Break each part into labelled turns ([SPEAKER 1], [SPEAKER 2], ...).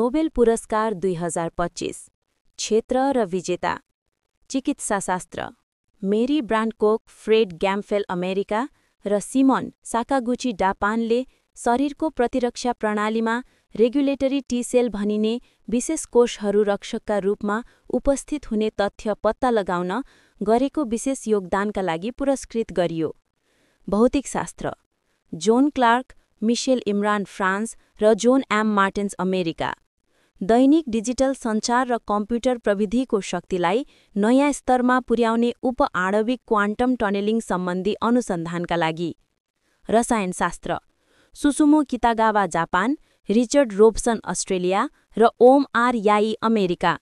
[SPEAKER 1] Nobel पुरस्कार 2025 क्षेत्र र विजेता चिकित्साशास्त्र मेरी ब्रान्डकोक, फ्रेड ग्याम्फेल अमेरिका र सिमोन साकागुची जापानले शरीरको प्रतिरक्षा प्रणालीमा रेगुलेटरी टी-सेल भनिने विशेष कोषहरू रक्षकका रूपमा उपस्थित हुने तथ्य पत्ता लगाउन गरेको विशेष योगदानका लागि पुरस्कृत गरियो। भौतिकशास्त्र जोन क्लार्क, मिशेल इमरान फ्रान्स र जोन एम मार्टिन्स अमेरिका। दैनिक डिजिटल सञ्चार र कम्प्युटर प्रविधिको शक्तिलाई नयाँ स्तरमा पुर्याउने उप-आणविक क्वान्टम टनेलिङ सम्बन्धी अनुसन्धानका लागि। रसायनशास्त्र Susumu Kitagawa Japan, Richard Robson Australia र Omar Yaghi America.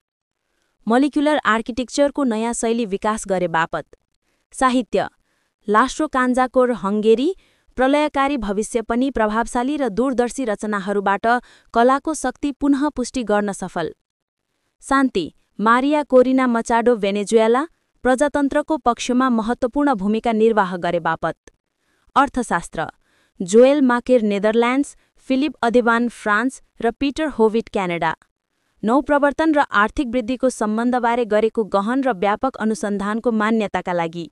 [SPEAKER 1] Molecular आर्किटेक्चरको नयाँ शैली विकास गरे बापत। साहित्य लास्ट्रो कान्जाकोर हङ्गेरी, प्रलयकारी भविष्य पनि प्रभावशाली र दूरदर्शी रचनाहरूबाट कलाको शक्ति पुनः पुष्टि गर्न सफल। शान्ति मारिया कोरिना मचाडो भेनेजुएला, प्रजातन्त्रको पक्षमा महत्त्वपूर्ण भूमिका निर्वाह गरे बापत। अर्थशास्त्र जोएल माकेर नेदरल्यान्ड्स, फिलिप अदेबान फ्रान्स र पिटर होविट क्यानाडा। नौप्रवर्तन र आर्थिक वृद्धिको सम्बन्धबारे गरेको गहन र व्यापक अनुसन्धानको मान्यताका लागि।